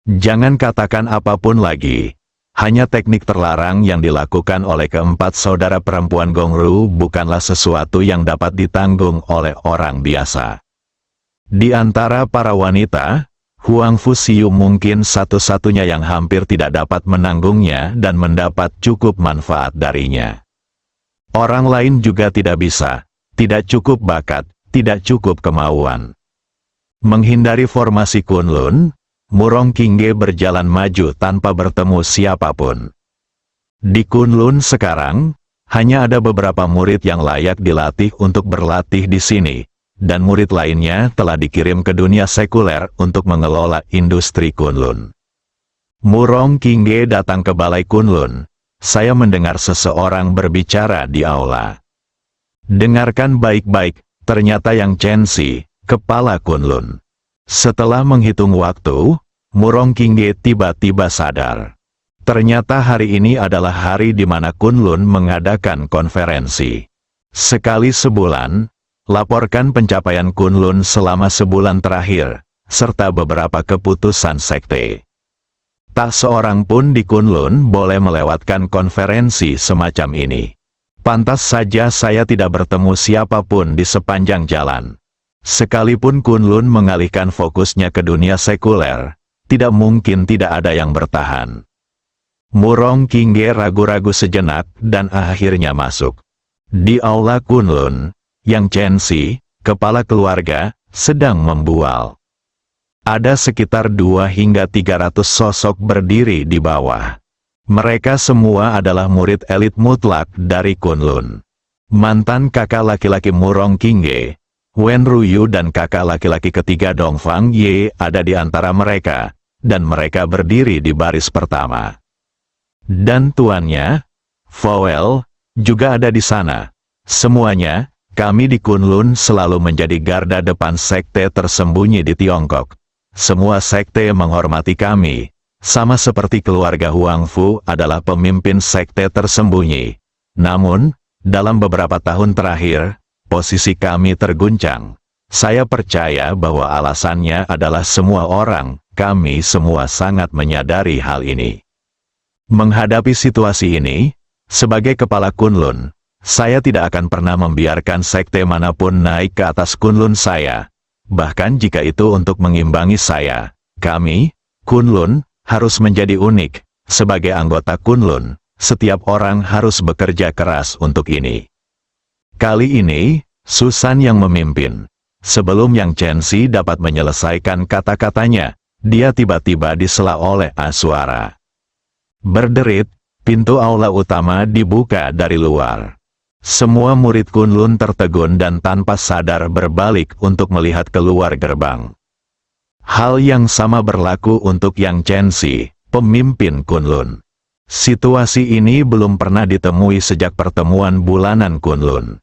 Jangan katakan apapun lagi. Hanya teknik terlarang yang dilakukan oleh keempat saudara perempuan Gongru bukanlah sesuatu yang dapat ditanggung oleh orang biasa. Di antara para wanita, Huang Fusiu mungkin satu-satunya yang hampir tidak dapat menanggungnya dan mendapat cukup manfaat darinya. Orang lain juga tidak bisa, tidak cukup bakat, tidak cukup kemauan. Menghindari formasi Kunlun, Murong Kingge berjalan maju tanpa bertemu siapapun. Di Kunlun sekarang, hanya ada beberapa murid yang layak dilatih untuk berlatih di sini, dan murid lainnya telah dikirim ke dunia sekuler untuk mengelola industri Kunlun. Murong Kingge datang ke balai Kunlun. Saya mendengar seseorang berbicara di aula. Dengarkan baik-baik, ternyata yang Chen Si, kepala Kunlun. Setelah menghitung waktu, Murong Kingge tiba-tiba sadar. Ternyata hari ini adalah hari di mana Kunlun mengadakan konferensi. Sekali sebulan, laporkan pencapaian Kunlun selama sebulan terakhir, serta beberapa keputusan sekte. Tak seorang pun di Kunlun boleh melewatkan konferensi semacam ini. Pantas saja saya tidak bertemu siapapun di sepanjang jalan. Sekalipun Kunlun mengalihkan fokusnya ke dunia sekuler, tidak mungkin tidak ada yang bertahan. Murong Kingge ragu-ragu sejenak dan akhirnya masuk. Di aula Kunlun, Yang Chen Si, kepala keluarga, sedang membual. Ada sekitar 2 hingga 300 sosok berdiri di bawah. Mereka semua adalah murid elit mutlak dari Kunlun. Mantan kakak laki-laki Murong Kingge, Wen Ruyu dan kakak laki-laki ketiga Dongfang Ye ada di antara mereka, dan mereka berdiri di baris pertama. Dan tuannya, Fowell, juga ada di sana. Semuanya, kami di Kunlun selalu menjadi garda depan sekte tersembunyi di Tiongkok. Semua sekte menghormati kami, sama seperti keluarga Huang Fu adalah pemimpin sekte tersembunyi. Namun, dalam beberapa tahun terakhir, posisi kami terguncang. Saya percaya bahwa alasannya adalah semua orang, kami semua sangat menyadari hal ini. Menghadapi situasi ini, sebagai kepala Kunlun, saya tidak akan pernah membiarkan sekte manapun naik ke atas Kunlun saya. Bahkan jika itu untuk mengimbangi saya, kami, Kunlun, harus menjadi unik. Sebagai anggota Kunlun, setiap orang harus bekerja keras untuk ini. Kali ini, Susan yang memimpin. Sebelum Yang Chen Si dapat menyelesaikan kata-katanya, dia tiba-tiba disela oleh Aswara. Berderit, pintu aula utama dibuka dari luar. Semua murid Kunlun tertegun dan tanpa sadar berbalik untuk melihat keluar gerbang. Hal yang sama berlaku untuk Yang Chen Si, pemimpin Kunlun. Situasi ini belum pernah ditemui sejak pertemuan bulanan Kunlun.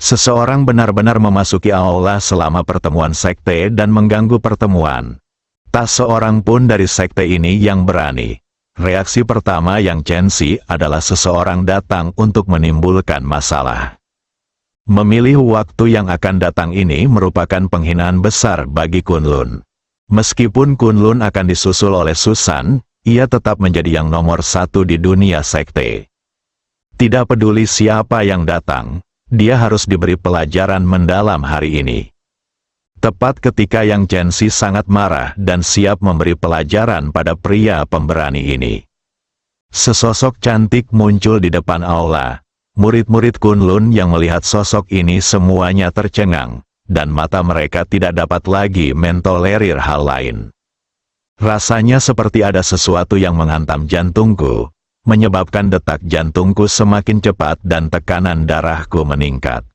Seseorang benar-benar memasuki aula selama pertemuan sekte dan mengganggu pertemuan. Tak seorang pun dari sekte ini yang berani. Reaksi pertama Yang Chen Si adalah seseorang datang untuk menimbulkan masalah. Memilih waktu yang akan datang ini merupakan penghinaan besar bagi Kunlun. Meskipun Kunlun akan disusul oleh Susan, ia tetap menjadi yang nomor satu di dunia sekte. Tidak peduli siapa yang datang, dia harus diberi pelajaran mendalam hari ini. Tepat ketika Yang Jensi sangat marah dan siap memberi pelajaran pada pria pemberani ini, sesosok cantik muncul di depan aula. Murid-murid Kunlun yang melihat sosok ini semuanya tercengang, dan mata mereka tidak dapat lagi mentolerir hal lain. Rasanya seperti ada sesuatu yang menghantam jantungku, menyebabkan detak jantungku semakin cepat dan tekanan darahku meningkat.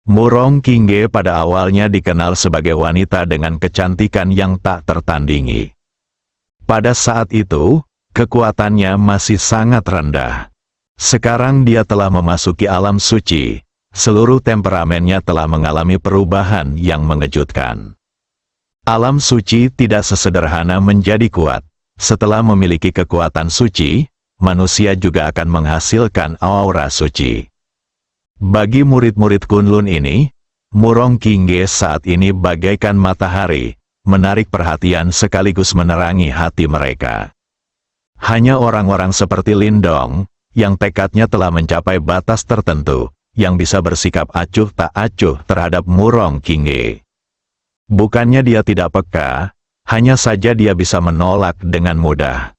Murong Qingge pada awalnya dikenal sebagai wanita dengan kecantikan yang tak tertandingi. Pada saat itu, kekuatannya masih sangat rendah. Sekarang dia telah memasuki alam suci, seluruh temperamennya telah mengalami perubahan yang mengejutkan. Alam suci tidak sesederhana menjadi kuat. Setelah memiliki kekuatan suci, manusia juga akan menghasilkan aura suci. Bagi murid-murid Kunlun ini, Murong Qingge saat ini bagaikan matahari, menarik perhatian sekaligus menerangi hati mereka. Hanya orang-orang seperti Lindong, yang tekadnya telah mencapai batas tertentu, yang bisa bersikap acuh tak acuh terhadap Murong Qingge. Bukannya dia tidak peka, hanya saja dia bisa menolak dengan mudah.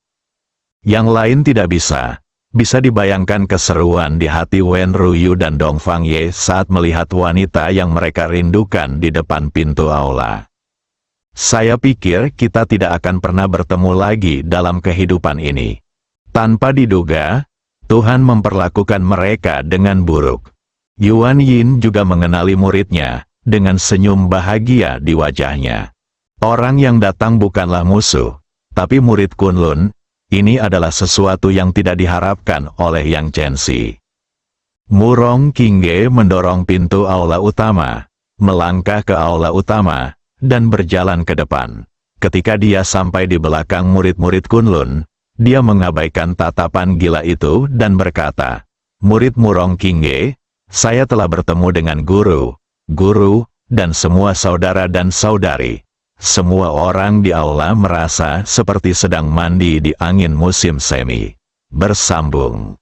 Yang lain tidak bisa. Bisa dibayangkan keseruan di hati Wen Ruyu dan Dong Fangye saat melihat wanita yang mereka rindukan di depan pintu aula. Saya pikir kita tidak akan pernah bertemu lagi dalam kehidupan ini. Tanpa diduga, Tuhan memperlakukan mereka dengan buruk. Yuan Yin juga mengenali muridnya, dengan senyum bahagia di wajahnya. Orang yang datang bukanlah musuh, tapi murid Kunlun. Ini adalah sesuatu yang tidak diharapkan oleh Yang Jensi. Murong Qingge mendorong pintu aula utama, melangkah ke aula utama, dan berjalan ke depan. Ketika dia sampai di belakang murid-murid Kunlun, dia mengabaikan tatapan gila itu dan berkata, "Murid Murong Qingge, saya telah bertemu dengan guru, dan semua saudara dan saudari." Semua orang di aula merasa seperti sedang mandi di angin musim semi. Bersambung.